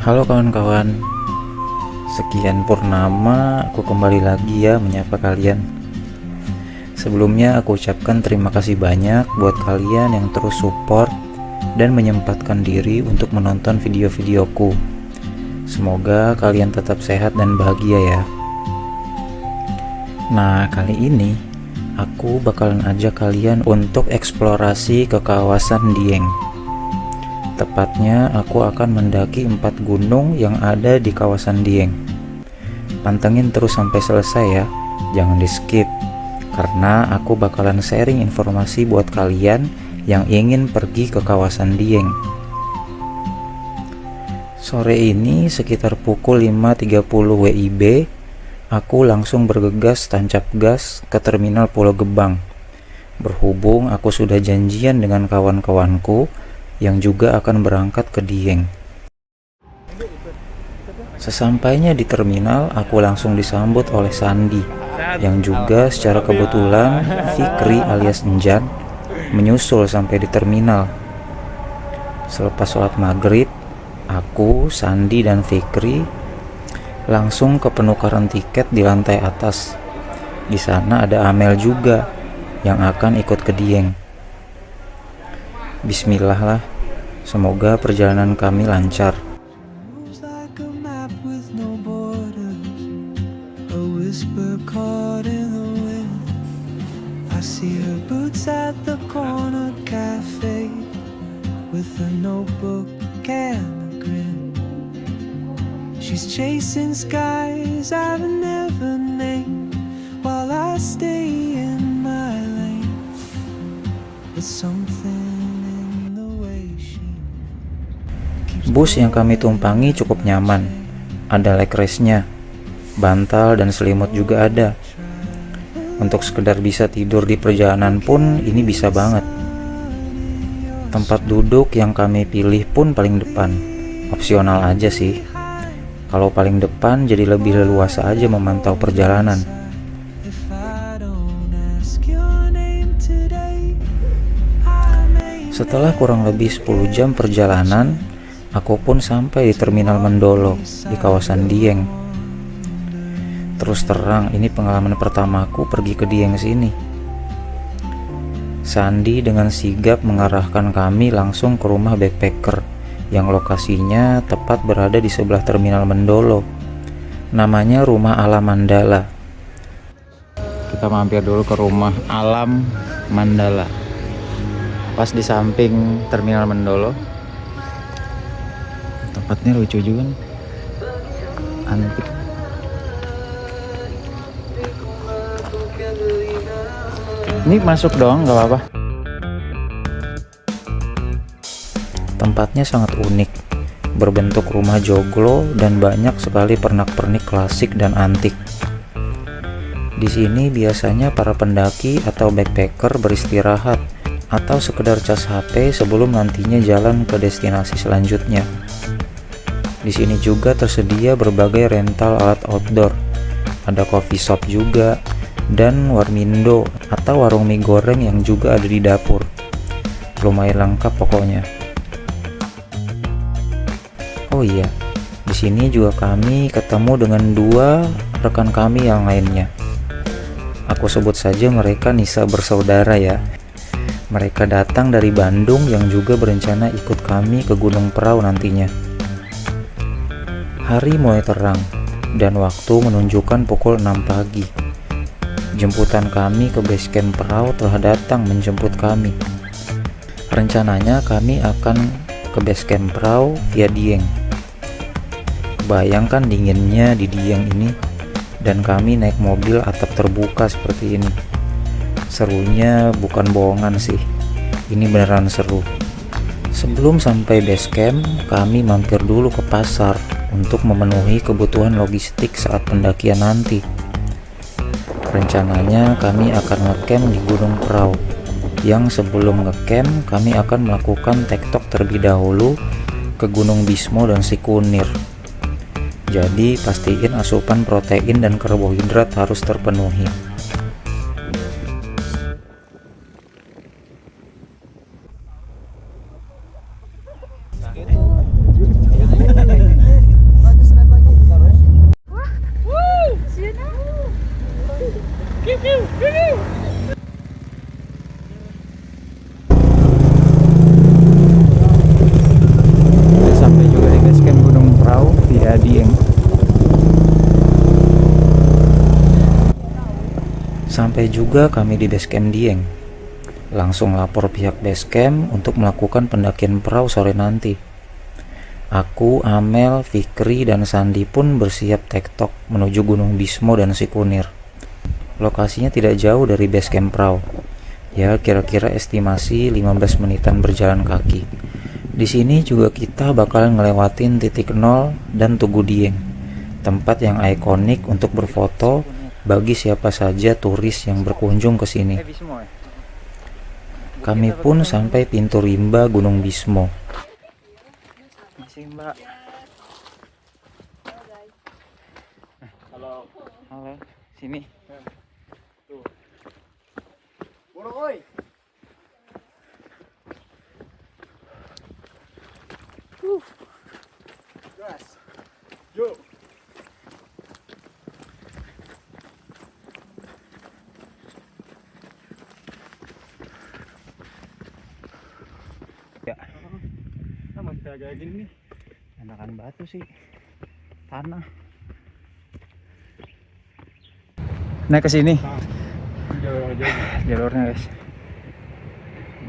Halo kawan-kawan, sekian purnama aku kembali lagi ya menyapa kalian. Sebelumnya aku ucapkan terima kasih banyak buat kalian yang terus support dan menyempatkan diri untuk menonton video-videoku. Semoga kalian tetap sehat dan bahagia ya. Nah, kali ini aku bakalan ajak kalian untuk eksplorasi ke kawasan Dieng. Tepatnya aku akan mendaki 4 gunung yang ada di kawasan Dieng. Pantengin terus sampai selesai ya, jangan di skip, karena aku bakalan sharing informasi buat kalian yang ingin pergi ke kawasan Dieng. Sore ini sekitar pukul 5.30 WIB, aku langsung bergegas tancap gas ke terminal Pulau Gebang. Berhubung aku sudah janjian dengan kawan-kawanku yang juga akan berangkat ke Dieng. Sesampainya di terminal, aku langsung disambut oleh Sandi, yang juga secara kebetulan Fikri alias Enjan menyusul sampai di terminal. Selepas sholat maghrib, aku, Sandi, dan Fikri langsung ke penukaran tiket di lantai atas. Di sana ada Amel juga yang akan ikut ke Dieng. Bismillah lah, semoga perjalanan kami lancar. She's chasing skies I've never named while I stay in my lane. But something in the way she Bus yang kami tumpangi cukup nyaman. Ada leg rest-nya, bantal dan selimut juga ada. Untuk sekedar bisa tidur di perjalanan pun ini bisa banget. Tempat duduk yang kami pilih pun paling depan. Opsional aja sih. Kalau paling depan jadi lebih leluasa aja memantau perjalanan. Setelah kurang lebih 10 jam perjalanan, aku pun sampai di terminal Mendolo di kawasan Dieng. Terus terang, ini pengalaman pertamaku pergi ke Dieng sini. Sandi dengan sigap mengarahkan kami langsung ke rumah backpacker yang lokasinya tepat berada di sebelah terminal Mendolo. Namanya Rumah Alam Mandala. Kita mampir dulu ke Rumah Alam Mandala, pas di samping terminal Mendolo. Tempatnya lucu juga nih, antik. Ini masuk doang, gak apa-apa. Tempatnya sangat unik, berbentuk rumah joglo dan banyak sekali pernak-pernik klasik dan antik. Di sini biasanya para pendaki atau backpacker beristirahat atau sekedar cas HP sebelum nantinya jalan ke destinasi selanjutnya. Di sini juga tersedia berbagai rental alat outdoor. Ada coffee shop juga dan warmindo atau warung mie goreng yang juga ada di dapur. Lumayan lengkap pokoknya. Oh iya, di sini juga kami ketemu dengan 2 rekan kami yang lainnya. Aku sebut saja mereka Nisa bersaudara ya. Mereka datang dari Bandung yang juga berencana ikut kami ke Gunung Prau nantinya. Hari mulai terang dan waktu menunjukkan pukul 6 pagi. Jemputan kami ke base camp Prau telah datang menjemput kami. Rencananya kami akan ke base camp Prau via Dieng. Bayangkan dinginnya di Dieng ini, dan kami naik mobil atap terbuka seperti ini. Serunya bukan bohongan sih, ini beneran seru. Sebelum sampai base camp, kami mampir dulu ke pasar untuk memenuhi kebutuhan logistik saat pendakian nanti. Rencananya kami akan ngecamp di Gunung Prau, yang sebelum ngecamp kami akan melakukan tektok terlebih dahulu ke Gunung Bismo dan Sikunir. Jadi pastiin asupan protein dan karbohidrat harus terpenuhi. Sampai juga kami di base camp Dieng. Langsung lapor pihak base camp untuk melakukan pendakian perahu sore nanti. Aku, Amel, Fikri, dan Sandi pun bersiap tektok menuju Gunung Bismo dan Sikunir. Lokasinya tidak jauh dari base camp perahu. Ya, kira-kira estimasi 15 menitan berjalan kaki. Di sini juga kita bakalan ngelewatin titik 0 dan Tugu Dieng, tempat yang ikonik untuk berfoto bagi siapa saja turis yang berkunjung ke sini. Kami pun sampai pintu rimba Gunung Bismo. Mbak. Halo. Halo. Sini. Tuh. Burung oi. Gas. Yuk. Ya. Sama kayak gini nih. Enakan batu sih, tanah. Naik ke sini. Jalurnya guys.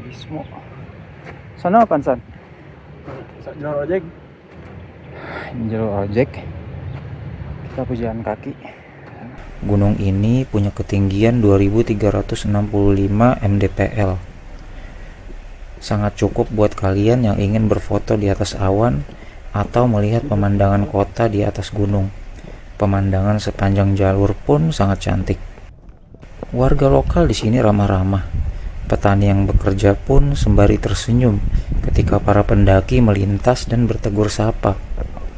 Bismo. Sana apa San? Jalur ojek. Jalur ojek. Kita jalan kaki. Gunung ini punya ketinggian 2365 mdpl. Sangat cukup buat kalian yang ingin berfoto di atas awan atau melihat pemandangan kota di atas gunung. Pemandangan sepanjang jalur pun sangat cantik. Warga lokal di sini ramah-ramah. Petani yang bekerja pun sembari tersenyum ketika para pendaki melintas dan bertegur sapa.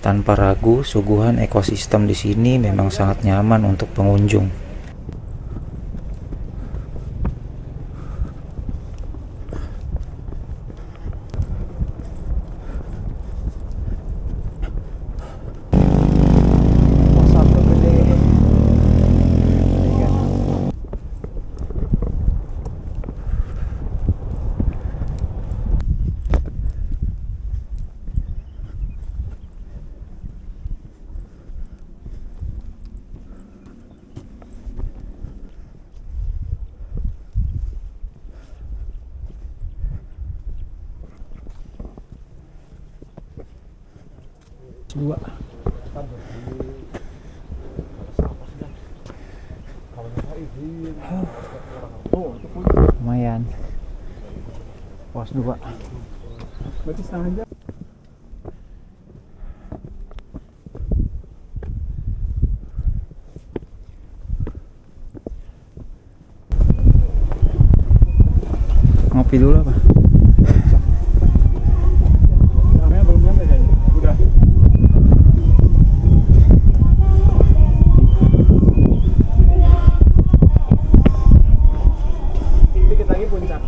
Tanpa ragu, suguhan ekosistem di sini memang sangat nyaman untuk pengunjung. Dua. Lumayan. Pos 2. Berarti setengah jam. Ngopi dulu apa? Belum nyampe kayaknya. Udah. Dikit lagi puncak.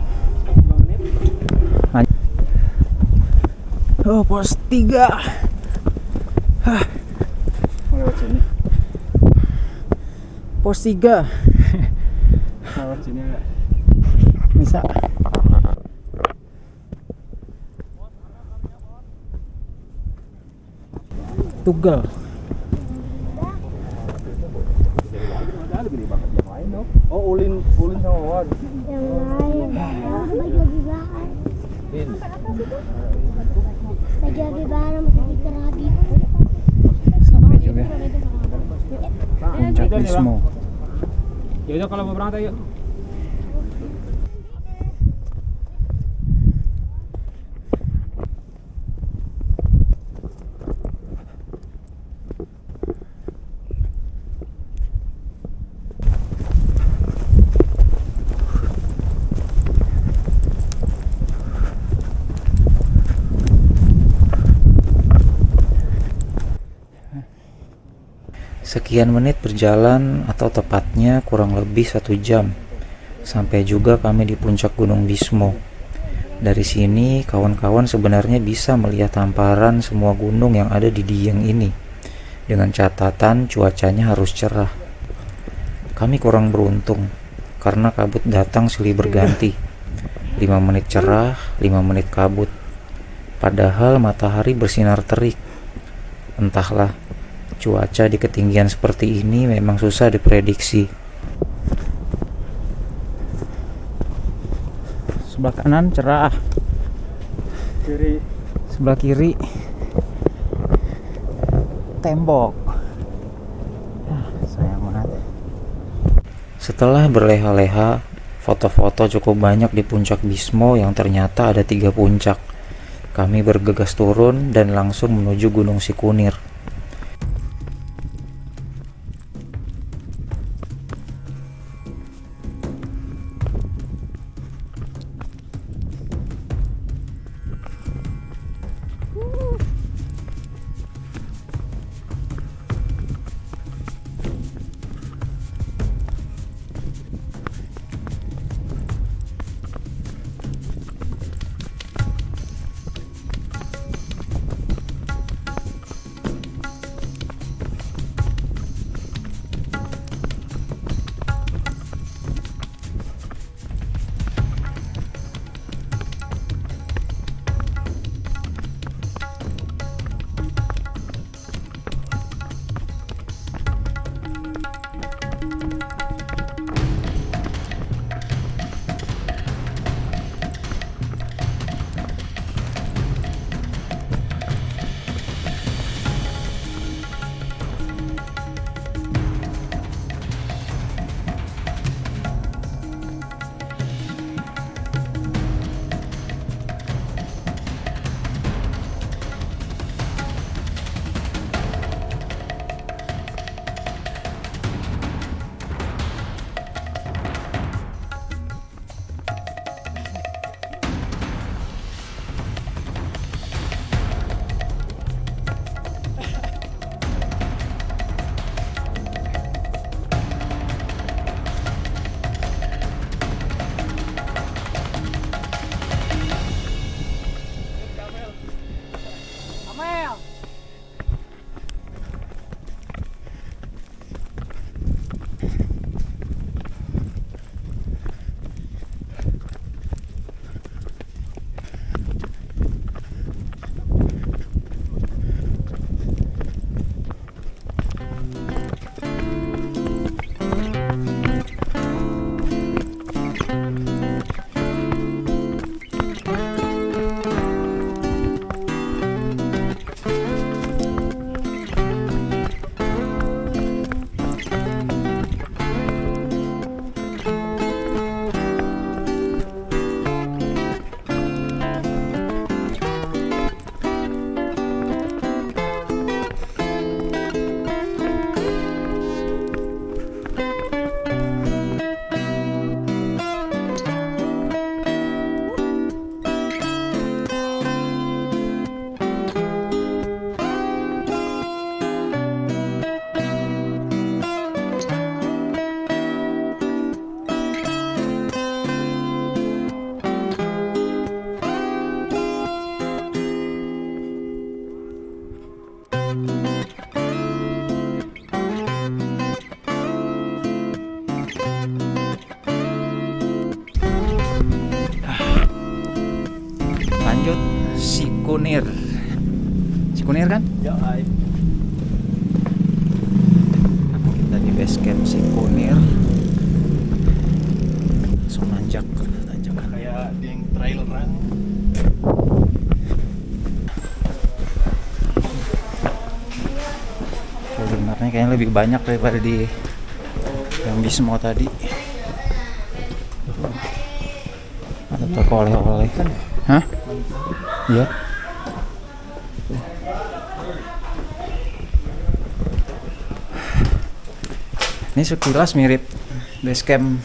Oh, pos 3. Hah. Lewat sini. Pos 3. Lewat sini enggak? Bisa. Tugal. Oh, ulin sama Wan. Yang lain lagi bahan lagi bahan masih kerabi. Sampai juga puncak Bismo. Ya udah kalau mau berangkat ayo. Sekian menit berjalan atau tepatnya kurang lebih 1 jam. Sampai juga kami di puncak Gunung Bismo. Dari sini kawan-kawan sebenarnya bisa melihat hamparan semua gunung yang ada di Dieng ini. Dengan catatan cuacanya harus cerah. Kami kurang beruntung karena kabut datang silih berganti. 5 menit cerah, 5 menit kabut. Padahal matahari bersinar terik. Entahlah, cuaca di ketinggian seperti ini memang susah diprediksi. Sebelah kanan cerah, Kiri. sebelah kiri tembok. Sayang banget. Setelah berleha-leha, foto-foto cukup banyak di puncak Bismo yang ternyata ada 3 puncak. Kami bergegas turun dan langsung menuju Gunung Sikunir. Lanjut Sikunir. Sikunir kan? Ya, ay. Kita di base camp Sikunir. Langsung nanjak tanjakan. Kayak di yang trail run. Sebenarnya kayaknya lebih banyak daripada di yang Bismo tadi. Ada toko oleh-oleh kan? Hah? Iya. Ini sekilas mirip base camp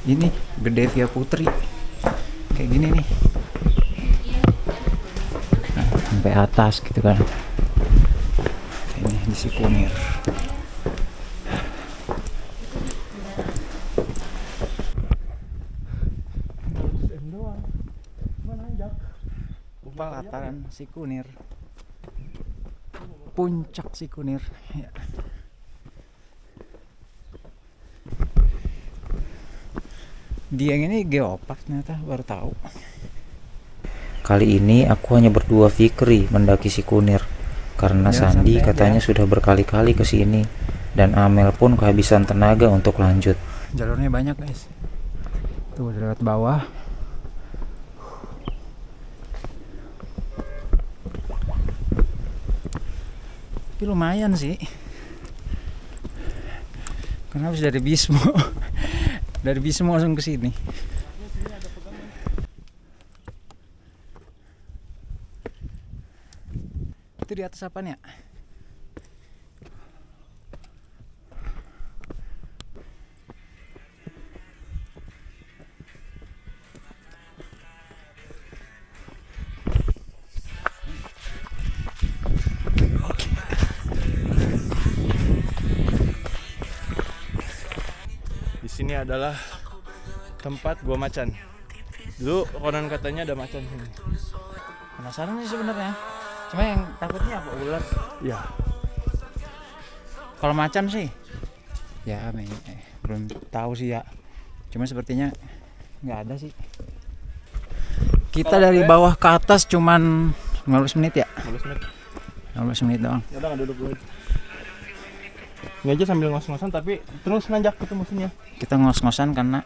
ini Gede Via Putri. Kayak gini nih. Nah, sampai atas gitu kan. Ini di Sikunir. Pelataran Sikunir, puncak Sikunir ya. Dia ini geopark ternyata, baru tahu. Kali ini aku hanya berdua Fikri mendaki Sikunir karena Sandi katanya sudah berkali-kali ke sini dan Amel pun kehabisan tenaga untuk lanjut. Jalurnya banyak guys, Tuh udah lewat bawah. Tapi lumayan sih. Karena habis dari Bismo. Dari Bismo langsung ke sini. Itu di atas apaan ya? Di sini adalah tempat gua macan. Dulu konon katanya ada macan sini. Penasaran sih sebenarnya. Cuma yang takutnya apa, ular? Ya, Kalau macan sih, ya belum tahu sih ya. Cuma sepertinya nggak ada sih. Kita Kalau dari gue- bawah ke atas cuman 15 menit ya. 15 menit. 15 menit doang. Ya udah nggak duduk dulu. Ini aja sambil ngos-ngosan tapi terus nanjak ketemu sini ya. Kita ngos-ngosan karena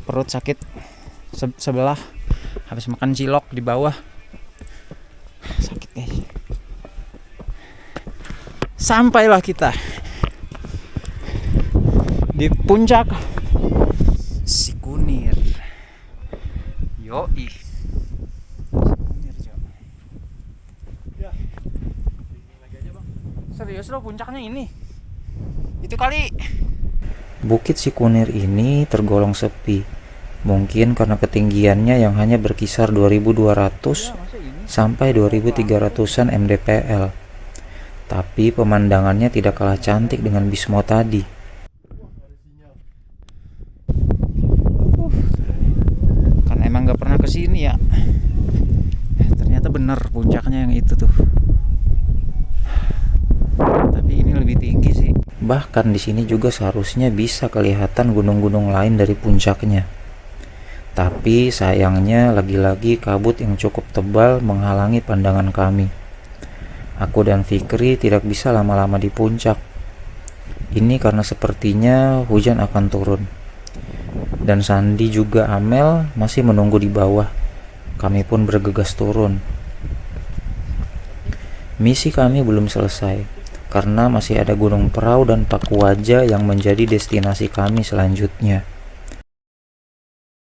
perut sakit sebelah habis makan cilok di bawah. Sakit guys. Sampailah kita di puncak Sikunir. Yoi. Sikunir, Jo. Ya. Lagi aja, Bang. Serius lo puncaknya ini? Itu kali. Bukit Sikunir ini tergolong sepi. Mungkin karena ketinggiannya yang hanya berkisar 2200 sampai 2300-an mdpl. Tapi pemandangannya tidak kalah cantik dengan Bismo tadi. Karena emang nggak pernah kesini ya. Ternyata bener puncaknya yang itu tuh. Tapi ini lebih tinggi sih. Bahkan di sini juga seharusnya bisa kelihatan gunung-gunung lain dari puncaknya. Tapi sayangnya lagi-lagi kabut yang cukup tebal menghalangi pandangan kami. Aku dan Fikri tidak bisa lama-lama di puncak. Ini karena sepertinya hujan akan turun. Dan Sandi juga Amel masih menunggu di bawah. Kami pun bergegas turun. Misi kami belum selesai, karena masih ada Gunung Prau dan Pakuaja yang menjadi destinasi kami selanjutnya.